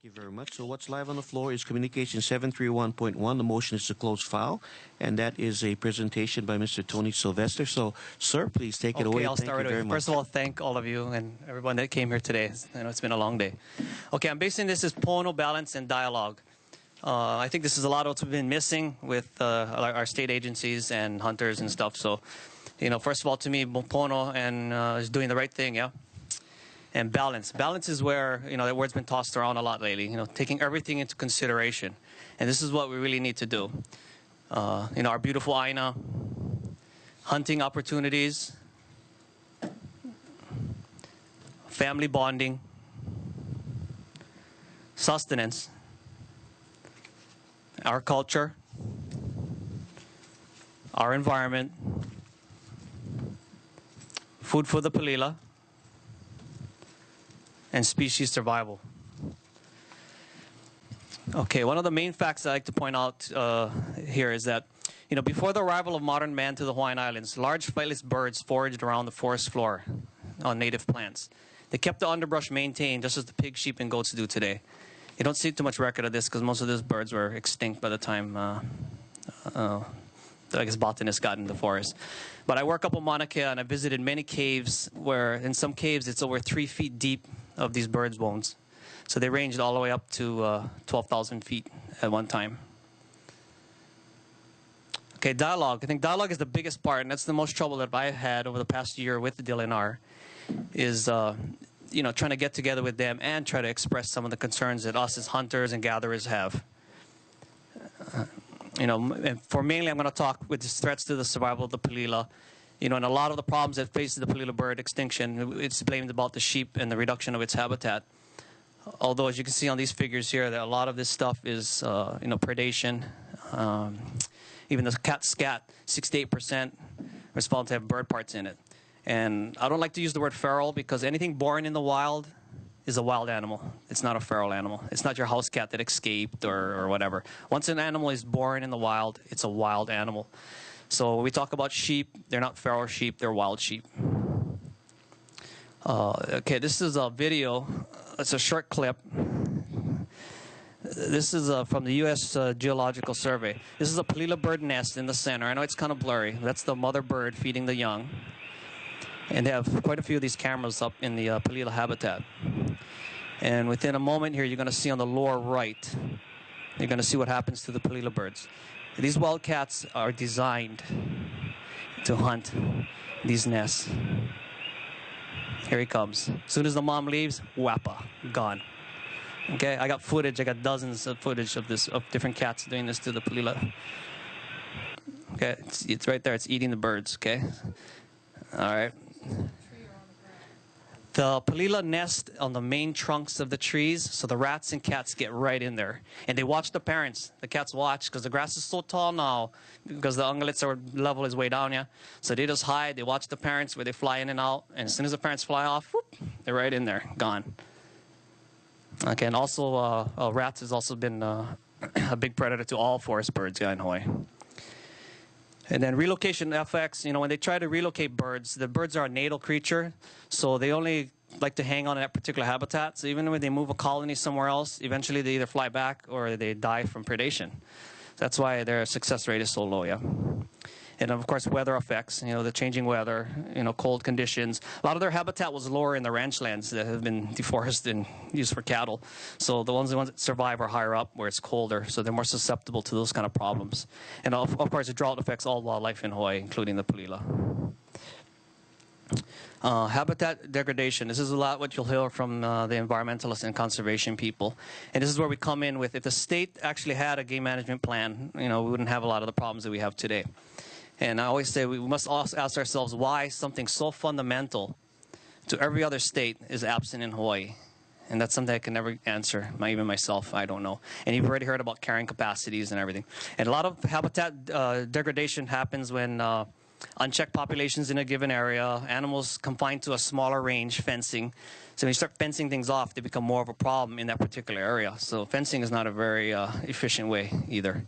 Thank you very much. So what's live on the floor is Communication 731.1. The motion is to close file, and that is a presentation by Mr. Tony Sylvester. So, sir, please take it away. Okay, I'll Thank start you it. very much. First of all, thank all of you and everyone that came here today. I know it's been a long day. Okay, I'm basing this as Pono, balance, and dialogue. I think this is a lot of what's been missing with our state agencies and hunters and stuff. So, you know, first of all, to me, Pono and is doing the right thing, yeah. And balance. Balance is where, you know, that word's been tossed around a lot lately, you know, taking everything into consideration. And this is what we really need to do. You know, our beautiful Aina, hunting opportunities, family bonding, sustenance, our culture, our environment, food for the Palila, and species survival. Okay, one of the main facts I like to point out here is that, you know, before the arrival of modern man to the Hawaiian Islands, large flightless birds foraged around the forest floor on native plants. They kept the underbrush maintained just as the pigs, sheep, and goats do today. You don't see too much record of this because most of these birds were extinct by the time I guess botanists got in the forest. But I work up on Mauna Kea, and I visited many caves where in some caves it's over 3 feet deep of these birds' bones. So they ranged all the way up to 12,000 feet at one time. Okay, dialogue. I think dialogue is the biggest part, and that's the most trouble that I've had over the past year with the DLNR, is you know, trying to get together with them and try to express some of the concerns that us as hunters and gatherers have. You know, and for mainly I'm going to talk with the threats to the survival of the Palila. You know, and a lot of the problems that faces the Palila bird extinction, it's blamed about the sheep and the reduction of its habitat. Although, as you can see on these figures here, that a lot of this stuff is, you know, predation. Even the cat scat, 6 to 8% respond to have bird parts in it. And I don't like to use the word feral because anything born in the wild is a wild animal. It's not a feral animal. It's not your house cat that escaped or whatever. Once an animal is born in the wild, it's a wild animal. So when we talk about sheep, they're not feral sheep, they're wild sheep. Okay, this is a video. It's a short clip. This is from the U.S. Geological Survey. This is a Palila bird nest in the center. I know it's kind of blurry. That's the mother bird feeding the young. And they have quite a few of these cameras up in the Palila habitat. And within a moment here, you're going to see on the lower right, you're going to see what happens to the Palila birds. These wildcats are designed to hunt these nests. Here he comes. As soon as the mom leaves, whappa, gone. Okay, I got footage. I got dozens of footage of this, of different cats doing this to the Palila. Okay, it's right there. It's eating the birds. Okay, all right. The Palila nest on the main trunks of the trees, so the rats and cats get right in there. And they watch the parents. The cats watch because the grass is so tall now because the ungulates level is way down, yeah? So they just hide. They watch the parents where they fly in and out. And as soon as the parents fly off, whoop, they're right in there, gone. Okay, and also rats has also been a big predator to all forest birds in Hawaii. And then relocation effects, you know, when they try to relocate birds, the birds are a natal creature, so they only like to hang on to that particular habitat. So even when they move a colony somewhere else, eventually they either fly back or they die from predation. That's why their success rate is so low, yeah. And of course, weather effects, you know, the changing weather, you know, cold conditions. A lot of their habitat was lower in the ranch lands that have been deforested and used for cattle. So the ones that survive are higher up where it's colder, so they're more susceptible to those kind of problems. And of course, the drought affects all wildlife in Hawaii, including the Palila. Habitat degradation. This is a lot what you'll hear from the environmentalists and conservation people. And this is where we come in with, if the state actually had a game management plan, you know, we wouldn't have a lot of the problems that we have today. And I always say we must also ask ourselves why something so fundamental to every other state is absent in Hawaii. And that's something I can never answer, even myself, I don't know. And you've already heard about carrying capacities and everything. And a lot of habitat degradation happens when unchecked populations in a given area, animals confined to a smaller range, fencing. So when you start fencing things off, they become more of a problem in that particular area. So fencing is not a very efficient way either.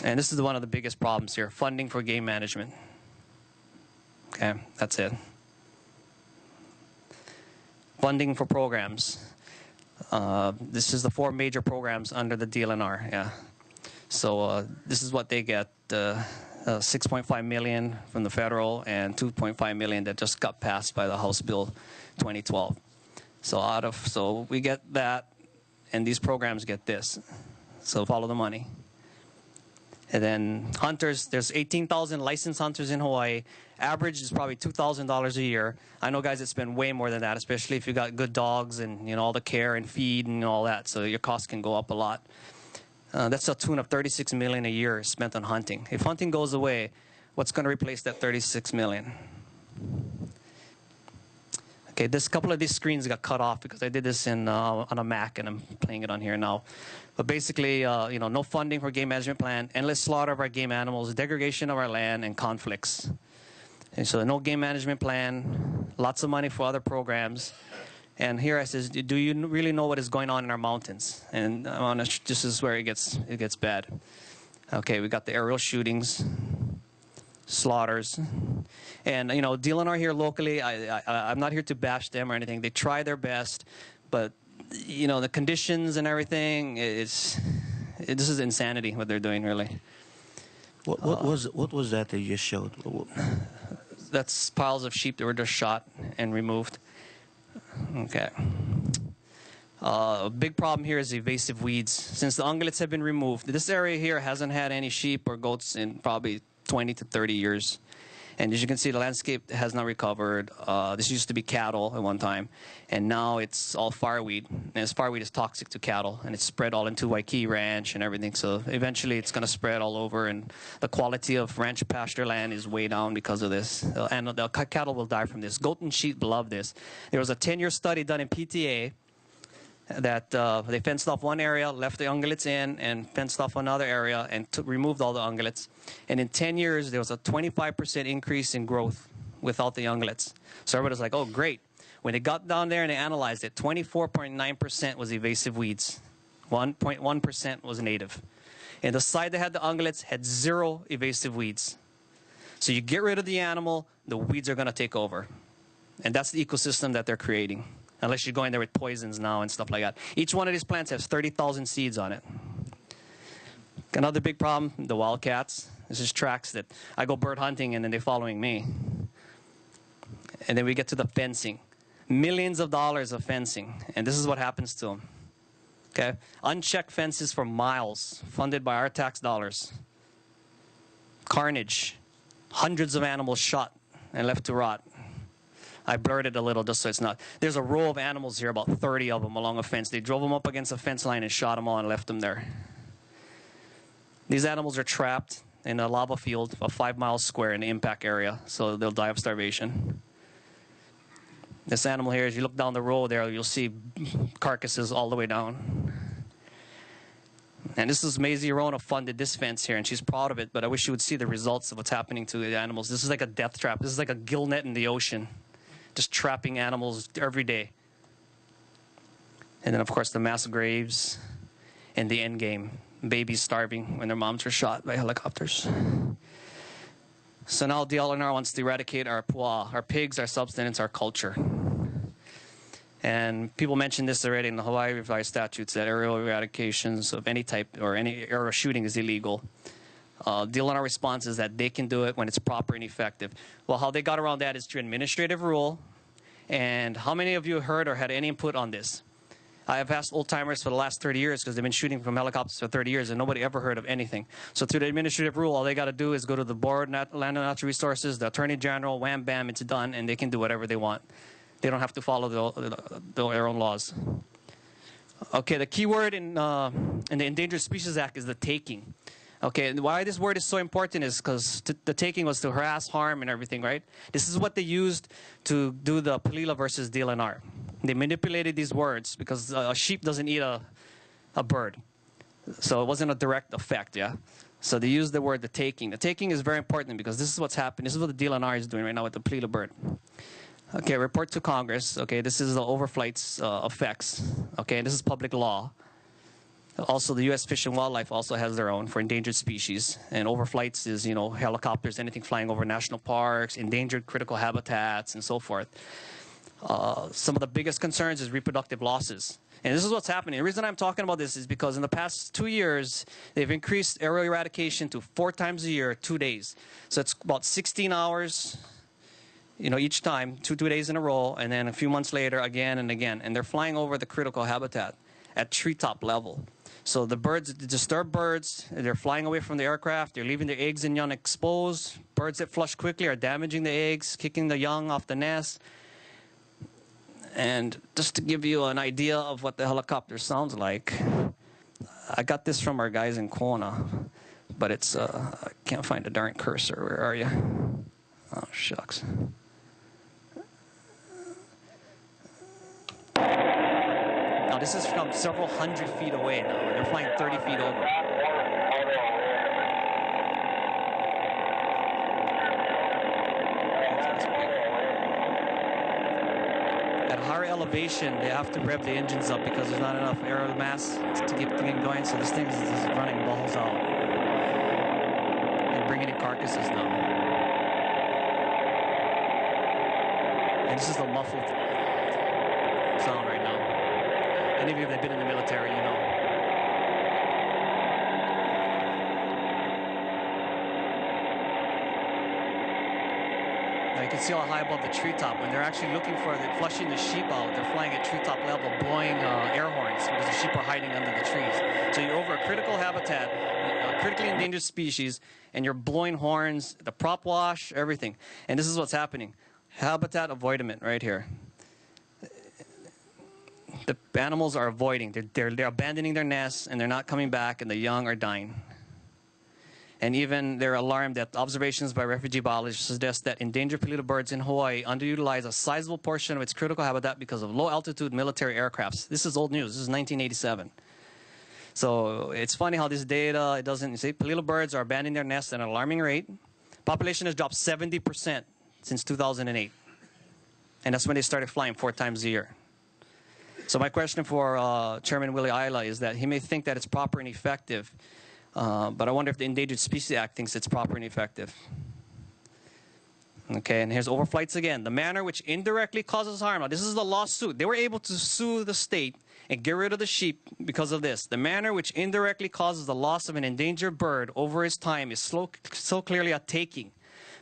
And this is one of the biggest problems here, funding for game management. Okay, that's it. Funding for programs. This is the 4 major programs under the DLNR. Yeah. So this is what they get: 6.5 million from the federal and 2.5 million that just got passed by the House Bill 2012. So we get that, and these programs get this. So follow the money. And then hunters, there's 18,000 licensed hunters in Hawaii. Average is probably $2,000 a year. I know guys that spend way more than that, especially if you got good dogs and all the care and feed and all that. So your cost can go up a lot. That's a tune of $36 million a year spent on hunting. If hunting goes away, what's going to replace that $36 million? Okay, this couple of these screens got cut off because I did this on a Mac and I'm playing it on here now. But basically, no funding for game management plan, endless slaughter of our game animals, degradation of our land, and conflicts. And so no game management plan, lots of money for other programs. And here I says, do you really know what is going on in our mountains? And this is where it gets bad. Okay, we got the aerial shootings, slaughters. And, DLNR here locally, I'm not here to bash them or anything. They try their best, but, the conditions and everything, this is insanity what they're doing, really. What was that they just showed? That's piles of sheep that were just shot and removed. Okay. A big problem here is invasive weeds. Since the ungulates have been removed, this area here hasn't had any sheep or goats in probably 20 to 30 years. And as you can see, the landscape has not recovered. This used to be cattle at one time, and now it's all fireweed. And this fireweed is toxic to cattle, and it's spread all into Waikiki Ranch and everything. So eventually it's going to spread all over, and the quality of ranch pasture land is way down because of this. And the cattle will die from this. Goat and sheep love this. There was a 10-year study done in PTA that they fenced off one area, left the ungulates in, and fenced off another area and removed all the ungulates. And in 10 years, there was a 25% increase in growth without the ungulates. So everybody's like, oh, great. When they got down there and they analyzed it, 24.9% was invasive weeds. 1.1% was native. And the side that had the ungulates had 0 invasive weeds. So you get rid of the animal, the weeds are going to take over. And that's the ecosystem that they're creating. Unless you're going there with poisons now and stuff like that. Each one of these plants has 30,000 seeds on it. Another big problem, the wildcats. This is tracks that I go bird hunting and then they're following me. And then we get to the fencing. Millions of dollars of fencing. And this is what happens to them. Okay? Unchecked fences for miles, funded by our tax dollars. Carnage. Hundreds of animals shot and left to rot. I blurred it a little just so it's not. There's a row of animals here, about 30 of them along a fence. They drove them up against a fence line and shot them all and left them there. These animals are trapped in a lava field of 5 miles square in the impact area, so they'll die of starvation. This animal here, as you look down the road there, you'll see carcasses all the way down. And this is Maisie Arona funded this fence here, and she's proud of it, but I wish you would see the results of what's happening to the animals. This is like a death trap. This is like a gill net in the ocean. Just trapping animals every day. And then, of course, the mass graves and the end game. Babies starving when their moms were shot by helicopters. So now DLNR wants to eradicate our pua, our pigs, our substance, our culture. And people mentioned this already in the Hawaii revised statutes that aerial eradications of any type or any aerial shooting is illegal. DLNR response is that they can do it when it's proper and effective. Well, how they got around that is through administrative rule. And how many of you heard or had any input on this? I have asked old-timers for the last 30 years because they've been shooting from helicopters for 30 years and nobody ever heard of anything. So through the administrative rule, all they got to do is go to the Board of Land and Natural Resources, the Attorney General, wham, bam, it's done, and they can do whatever they want. They don't have to follow their own laws. Okay, the key word in the Endangered Species Act is the taking. Okay, and why this word is so important is because the taking was to harass, harm, and everything, right? This is what they used to do the Palila versus DLNR. They manipulated these words because a sheep doesn't eat a bird. So it wasn't a direct effect, yeah? So they used the word the taking. The taking is very important because this is what's happening. This is what the DLNR is doing right now with the Palila bird. Okay, report to Congress. Okay, this is the overflight's effects. Okay, and this is public law. Also, the U.S. Fish and Wildlife also has their own for endangered species. And overflights is, you know, helicopters, anything flying over national parks, endangered critical habitats, and so forth. Some of the biggest concerns is reproductive losses. And this is what's happening. The reason I'm talking about this is because in the past 2 years, they've increased aerial eradication to 4 times a year, 2 days. So it's about 16 hours, you know, each time, 2 days in a row, and then a few months later, again and again. And they're flying over the critical habitat at treetop level. So the birds, the disturbed birds, they're flying away from the aircraft. They're leaving their eggs and young exposed. Birds that flush quickly are damaging the eggs, kicking the young off the nest. And just to give you an idea of what the helicopter sounds like, I got this from our guys in Kona, but it's, I can't find the darn cursor. Where are you? Oh, shucks. Now, this is from several hundred feet away now. They're flying 30 feet over. At higher elevation, they have to rev the engines up because there's not enough aerial mass to keep the thing going. So this thing is just running balls out and bringing in carcasses now. And this is the muffled sound right now. Any of you that have been in the military, you know. Now you can see how high above the treetop. When they're actually looking for flushing the sheep out, they're flying at treetop level, blowing air horns because the sheep are hiding under the trees. So you're over a critical habitat, a critically endangered species, and you're blowing horns, the prop wash, everything. And this is what's happening. Habitat avoidance right here. The animals are avoiding. They're abandoning their nests, and they're not coming back, and the young are dying. And even they're alarmed that observations by refugee biologists suggest that endangered Palila birds in Hawaii underutilize a sizable portion of its critical habitat because of low-altitude military aircrafts. This is old news. This is 1987. So it's funny how this data, it doesn't say Palila birds are abandoning their nests at an alarming rate. Population has dropped 70% since 2008. And that's when they started flying 4 times a year. So my question for Chairman Willie Ayala is that he may think that it's proper and effective, but I wonder if the Endangered Species Act thinks it's proper and effective. Okay, and here's overflights again. The manner which indirectly causes harm. Now, this is the lawsuit. They were able to sue the state and get rid of the sheep because of this. The manner which indirectly causes the loss of an endangered bird over its time is so clearly a taking.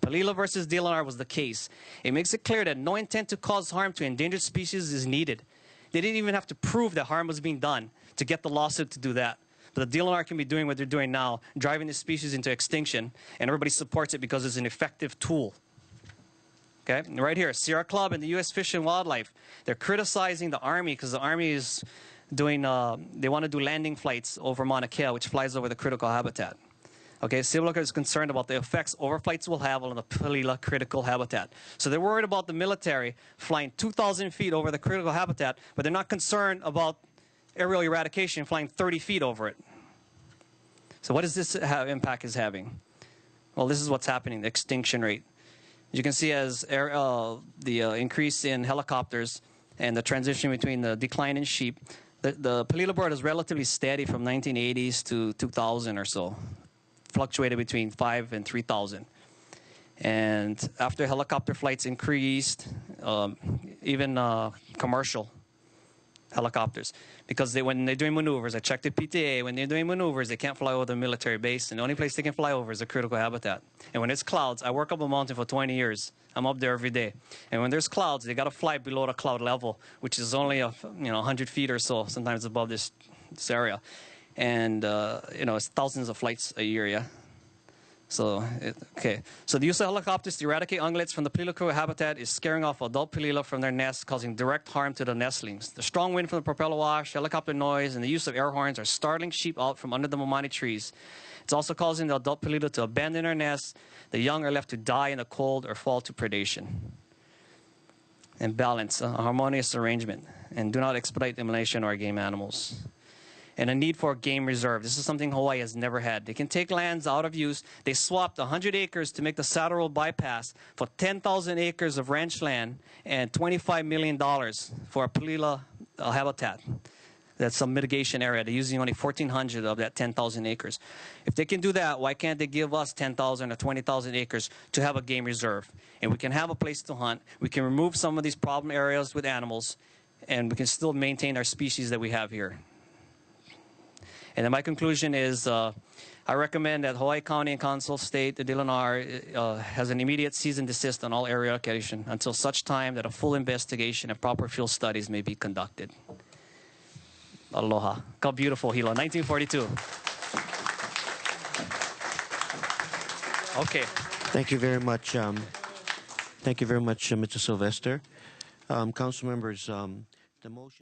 Palila versus DLNR was the case. It makes it clear that no intent to cause harm to endangered species is needed. They didn't even have to prove that harm was being done to get the lawsuit to do that. But the DLNR can be doing what they're doing now, driving the species into extinction, and everybody supports it because it's an effective tool. Okay, and right here, Sierra Club and the U.S. Fish and Wildlife, they're criticizing the Army because the Army is doing, they want to do landing flights over Mauna Kea, which flies over the critical habitat. Okay, Civil is concerned about the effects overflights will have on the Palila critical habitat. So they're worried about the military flying 2,000 feet over the critical habitat, but they're not concerned about aerial eradication flying 30 feet over it. So what does this impact is having? Well, this is what's happening, the extinction rate. As you can see, as the increase in helicopters and the transition between the decline in sheep, the Palila bird is relatively steady from 1980s to 2000 or so. Fluctuated between 5 and 3,000. And after helicopter flights increased, even commercial helicopters, because when they're doing maneuvers, I checked the PTA, when they're doing maneuvers, they can't fly over the military base, and the only place they can fly over is the critical habitat. And when it's clouds, I work up a mountain for 20 years. I'm up there every day. And when there's clouds, they got to fly below the cloud level, which is only 100 feet or so, sometimes above this area. And, it's thousands of flights a year, yeah? So, okay. So the use of helicopters to eradicate ungulates from the Palila critical habitat is scaring off adult Palila from their nests, causing direct harm to the nestlings. The strong wind from the propeller wash, helicopter noise, and the use of air horns are startling sheep out from under the momani trees. It's also causing the adult Palila to abandon their nests. The young are left to die in the cold or fall to predation. And balance, a harmonious arrangement. And do not exploit the elimination of our game animals. And a need for a game reserve. This is something Hawaii has never had. They can take lands out of use. They swapped 100 acres to make the Saddle Road bypass for 10,000 acres of ranch land and $25 million for a Palila habitat. That's some mitigation area. They're using only 1,400 of that 10,000 acres. If they can do that, why can't they give us 10,000 or 20,000 acres to have a game reserve? And we can have a place to hunt. We can remove some of these problem areas with animals and we can still maintain our species that we have here. And then my conclusion is I recommend that Hawaii County and Council State, the DLNR, has an immediate cease and desist on all area relocation until such time that a full investigation and proper field studies may be conducted. Aloha. How beautiful, Hilo. 1942. Okay. Thank you very much. Thank you very much, Mr. Sylvester. Council members, the motion.